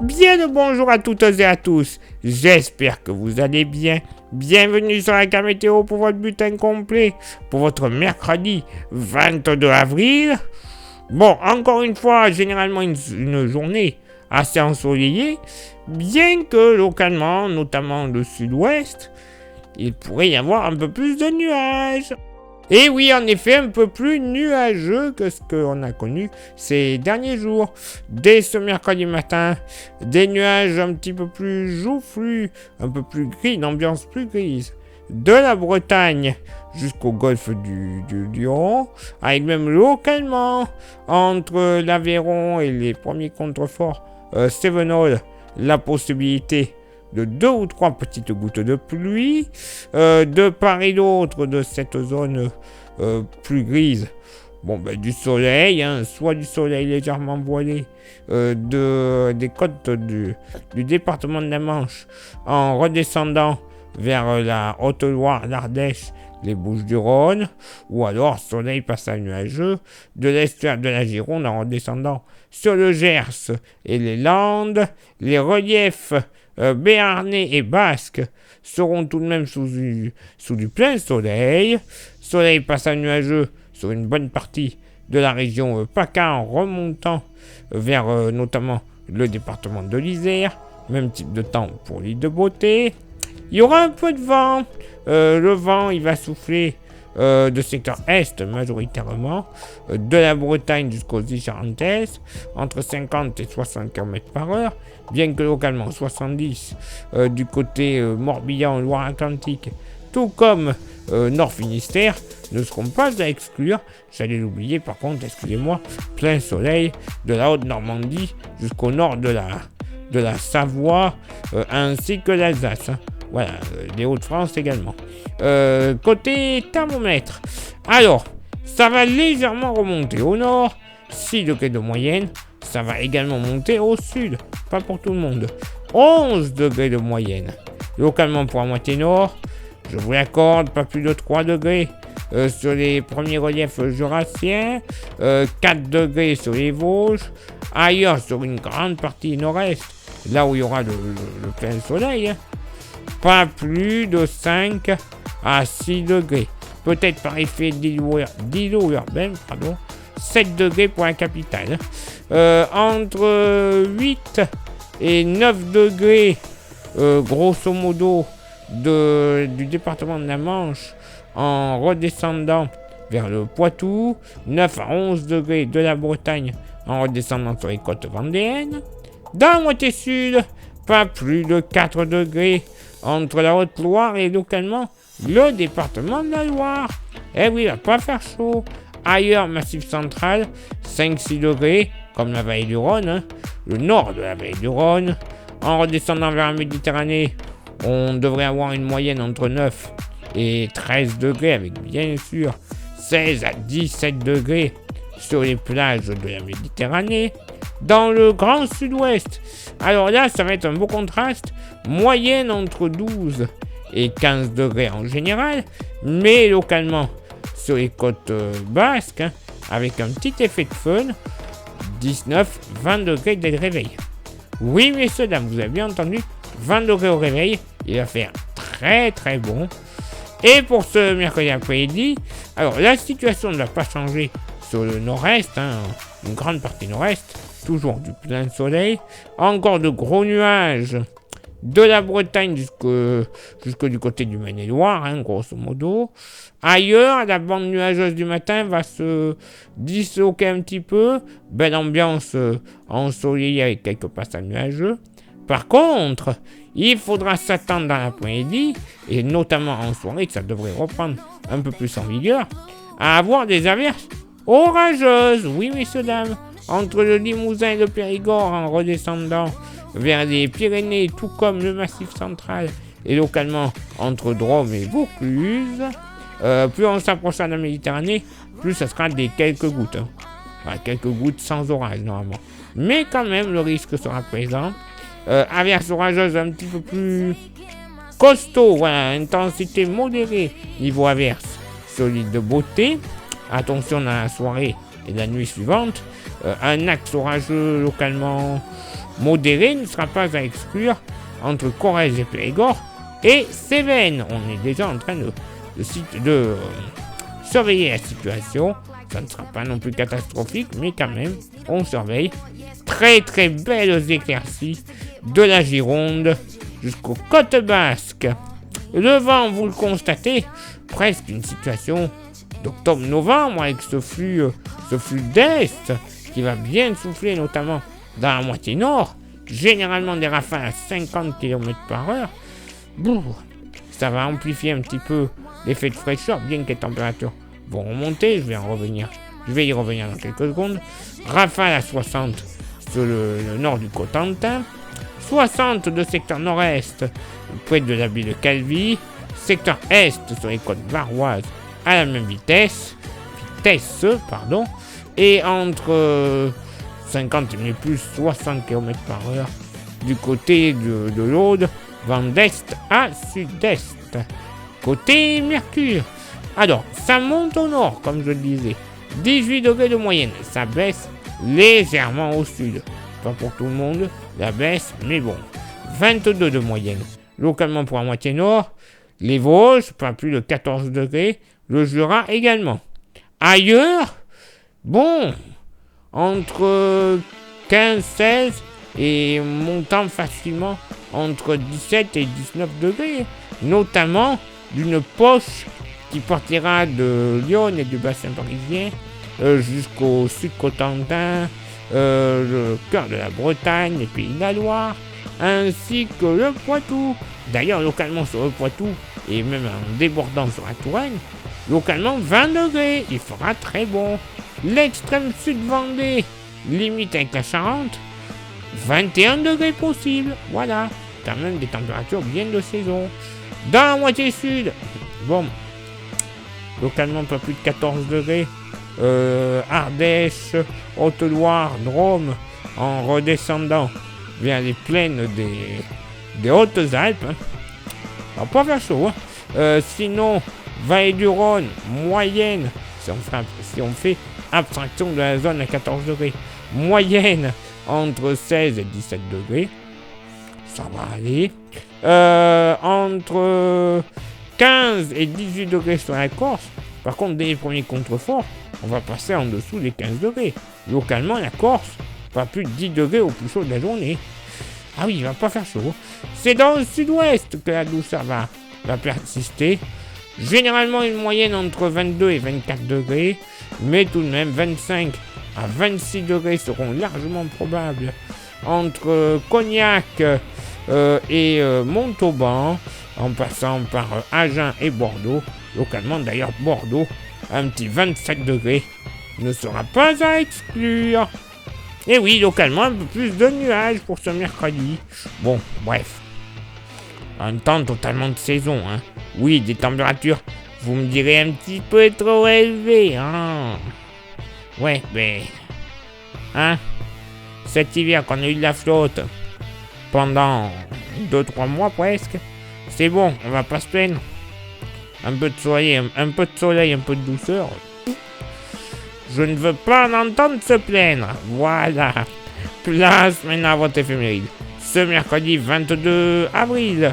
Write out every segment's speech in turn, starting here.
Bien le bonjour à toutes et à tous, j'espère que vous allez bien. Bienvenue sur la carte météo pour votre bulletin complet, pour votre mercredi 22 avril. Bon, encore une fois, généralement une journée assez ensoleillée, bien que localement, notamment le sud-ouest, il pourrait y avoir un peu plus de nuages. Et oui, en effet, un peu plus nuageux que ce qu'on a connu ces derniers jours. Dès ce mercredi matin, des nuages un petit peu plus joufflus, un peu plus gris, une ambiance plus grise. De la Bretagne jusqu'au golfe du Lion, avec même localement, entre l'Aveyron et les premiers contreforts Cévenol, la possibilité de 2 ou 3 petites gouttes de pluie, de part et d'autre de cette zone plus grise. Bon, du soleil, soit du soleil légèrement voilé des côtes du département de la Manche en redescendant vers la Haute-Loire, l'Ardèche, les Bouches-du-Rhône, ou alors soleil passage nuageux de l'estuaire de la Gironde en redescendant sur le Gers et les Landes. Les reliefs béarnais et basques seront tout de même sous du plein soleil. Soleil passage nuageux sur une bonne partie de la région PACA en remontant vers notamment le département de l'Isère. Même type de temps pour l'île de Beauté. Il y aura un peu de vent. Le vent, il va souffler de secteur est majoritairement, de la Bretagne jusqu'aux îles Charentaises, entre 50 et 60 km par heure, bien que localement 70 du côté Morbihan, Loire-Atlantique, tout comme Nord Finistère, ne seront pas à exclure. J'allais l'oublier par contre, excusez-moi, plein soleil de la Haute-Normandie jusqu'au nord de la Savoie, ainsi que l'Alsace. Voilà, les Hauts-de-France également. Côté thermomètre, alors, ça va légèrement remonter au nord, 6 degrés de moyenne. Ça va également monter au sud, pas pour tout le monde. 11 degrés de moyenne. Localement pour la moitié nord, je vous l'accorde, pas plus de 3 degrés sur les premiers reliefs jurassiens, 4 degrés sur les Vosges, ailleurs sur une grande partie nord-est, là où il y aura le plein soleil, pas plus de 5 à 6 degrés. Peut-être par effet d'îlot urbain, 7 degrés pour la capitale. Entre 8 et 9 degrés, grosso modo, du département de la Manche en redescendant vers le Poitou. 9 à 11 degrés de la Bretagne en redescendant sur les côtes vendéennes. Dans la moitié sud, pas plus de 4 degrés entre la Haute-Loire et localement le département de la Loire. Eh oui, il va pas faire chaud. Ailleurs, Massif central, 5-6 degrés, comme la vallée du Rhône, le nord de la vallée du Rhône. En redescendant vers la Méditerranée, on devrait avoir une moyenne entre 9 et 13 degrés, avec bien sûr 16 à 17 degrés sur les plages de la Méditerranée. Dans le grand sud-ouest, alors là, ça va être un beau contraste, moyenne entre 12 et 15 degrés en général, mais localement sur les côtes basques, avec un petit effet de fun, 19-20 degrés dès le réveil. Oui, messieurs, dames, vous avez bien entendu, 20 degrés au réveil, il va faire très très bon. Et pour ce mercredi après-midi, alors la situation ne va pas changer sur le nord-est, une grande partie nord-est, toujours du plein soleil, encore de gros nuages de la Bretagne jusque du côté du Maine-et-Loire, grosso modo. Ailleurs, la bande nuageuse du matin va se disloquer un petit peu, belle ambiance ensoleillée avec quelques passages nuageux. Par contre, il faudra s'attendre dans l'après-midi, et notamment en soirée, que ça devrait reprendre un peu plus en vigueur, à avoir des averses orageuses, oui messieurs dames, entre le Limousin et le Périgord en redescendant vers les Pyrénées, tout comme le Massif central, et localement entre Drôme et Vaucluse. Plus on s'approchera de la Méditerranée, plus ça sera des quelques gouttes. Voilà, quelques gouttes sans orage normalement. Mais quand même, le risque sera présent. Averses orageuses un petit peu plus costaud, voilà, intensité modérée niveau averse sur l'île de Beauté. Attention dans la soirée et la nuit suivante, un axe orageux localement modéré ne sera pas à exclure entre Corrèze et Périgord et Cévennes. On est déjà en train de surveiller la situation. Ça ne sera pas non plus catastrophique, mais quand même, on surveille. Très très belles éclaircies de la Gironde jusqu'aux côtes basques. Le vent, vous le constatez, presque une situation d'octobre-novembre avec ce flux d'est qui va bien souffler, notamment dans la moitié nord. Généralement des rafales à 50 km/h. Ça va amplifier un petit peu l'effet de fraîcheur, bien que les températures vont remonter. Je vais y revenir dans quelques secondes. Rafale à 60 sur le nord du Cotentin. 60 de secteur nord-est près de la baie de Calvi. Secteur est sur les côtes varoises à la même vitesse. Et entre 50 et plus 60 km/h du côté de l'Aude, vent d'est à sud-est. Côté Mercure. Alors, ça monte au nord, comme je le disais. 18 degrés de moyenne. Ça baisse légèrement au sud. Pas pour tout le monde, la baisse, mais bon. 22 de moyenne. Localement pour la moitié nord. Les Vosges, pas plus de 14 degrés. Le Jura également. Ailleurs, bon, entre 15-16 et montant facilement entre 17 et 19 degrés. Notamment d'une poche qui partira de Lyon et du bassin parisien jusqu'au sud Cotentin, le cœur de la Bretagne, les Pays de la Loire, ainsi que le Poitou. D'ailleurs, localement sur le Poitou, et même en débordant sur la Touraine, localement 20 degrés, il fera très bon. L'extrême sud Vendée, limite avec la Charente, 21 degrés possible, voilà. Quand même des températures bien de saison. Dans la moitié sud, bon, localement pas plus de 14 degrés, Ardèche, Haute-Loire, Drôme, en redescendant vers les plaines des Hautes-Alpes. Hein. Ça va pas faire chaud. Hein. Sinon, Vallée du Rhône, moyenne, si on fait abstraction de la zone à 14 degrés, moyenne entre 16 et 17 degrés. Ça va aller. Entre 15 et 18 degrés sur la Corse. Par contre, dès les premiers contreforts, on va passer en dessous des 15 degrés. Localement, la Corse, pas plus de 10 degrés au plus chaud de la journée. Ah oui, il va pas faire chaud. C'est dans le sud-ouest que la douceur va persister. Généralement, une moyenne entre 22 et 24 degrés. Mais tout de même, 25 à 26 degrés seront largement probables entre Cognac et Montauban, en passant par Agen et Bordeaux. Localement, d'ailleurs, Bordeaux, un petit 27 degrés ne sera pas à exclure. Et oui, localement, un peu plus de nuages pour ce mercredi. Bon, bref. Un temps totalement de saison, hein. Oui, des températures, vous me direz, un petit peu trop élevées, hein. Ouais, mais... Hein, cet hiver qu'on a eu de la flotte pendant 2-3 mois presque, c'est bon, on va pas se plaindre. Un peu de soleil, un peu de douceur. Je ne veux pas en entendre se plaindre. Voilà. Place maintenant à votre éphéméride. Ce mercredi 22 avril,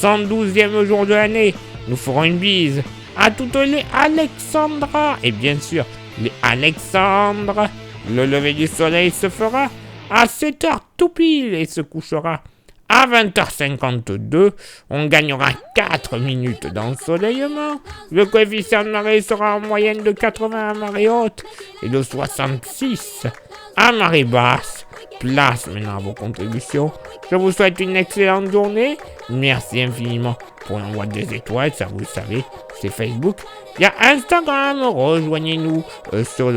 112e jour de l'année, nous ferons une bise à toutes les Alexandra. Et bien sûr, les Alexandres. Le lever du soleil se fera à 7h tout pile et se couchera à 20h52. On gagnera 4 minutes d'ensoleillement. Le coefficient de marée sera en moyenne de 80 à marée haute et de 66 à marée basse. Place maintenant à vos contributions. Je vous souhaite une excellente journée. Merci infiniment pour l'envoi des étoiles, ça vous le savez, c'est Facebook. Il y a Instagram, rejoignez-nous sur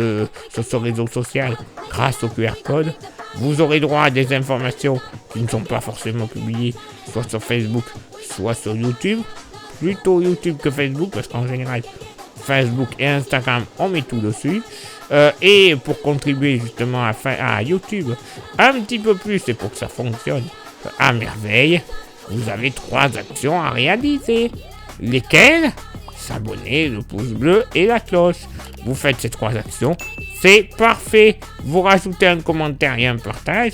ce réseau social grâce au QR code. Vous aurez droit à des informations qui ne sont pas forcément publiées, soit sur Facebook, soit sur YouTube. Plutôt YouTube que Facebook, parce qu'en général, Facebook et Instagram, on met tout dessus. Et pour contribuer justement à YouTube un petit peu plus et pour que ça fonctionne à merveille, vous avez 3 actions à réaliser. Lesquelles? S'abonner, le pouce bleu et la cloche. Vous faites ces 3 actions, c'est parfait. Vous rajoutez un commentaire et un partage,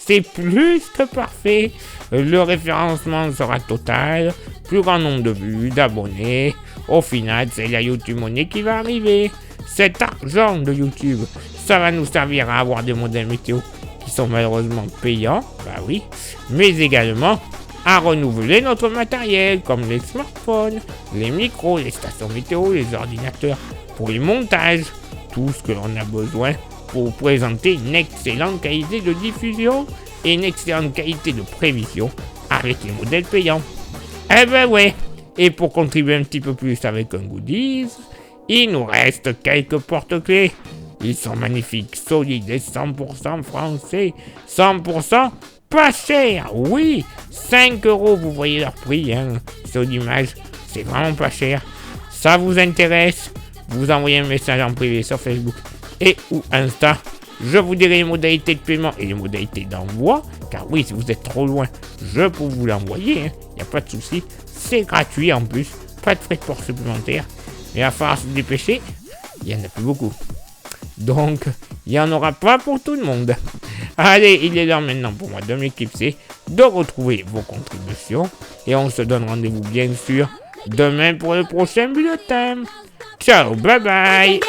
c'est plus que parfait. Le référencement sera total, plus grand nombre de vues, d'abonnés. Au final, c'est la YouTube Money qui va arriver. Cet argent de YouTube, ça va nous servir à avoir des modèles météo qui sont malheureusement payants, bah oui, mais également à renouveler notre matériel comme les smartphones, les micros, les stations météo, les ordinateurs, pour les montages, tout ce que l'on a besoin pour présenter une excellente qualité de diffusion et une excellente qualité de prévision avec les modèles payants. Eh ben ouais, et pour contribuer un petit peu plus avec un goodies, il nous reste quelques porte-clés. Ils sont magnifiques, solides et 100% français, 100% pas cher, oui, 5 €, vous voyez leur prix, hein, sur l'image, c'est vraiment pas cher. Ça vous intéresse? Vous envoyez un message en privé sur Facebook et ou Insta. Je vous dirai les modalités de paiement et les modalités d'envoi, car oui, si vous êtes trop loin, je peux vous l'envoyer, hein, y a pas de souci, c'est gratuit en plus, pas de frais de port supplémentaires. Mais à falloir se dépêcher, il y en a plus beaucoup. Donc, il n'y en aura pas pour tout le monde. Allez, il est l'heure maintenant pour moi de m'éclipser, de retrouver vos contributions. Et on se donne rendez-vous bien sûr demain pour le prochain bulletin. Ciao, bye bye.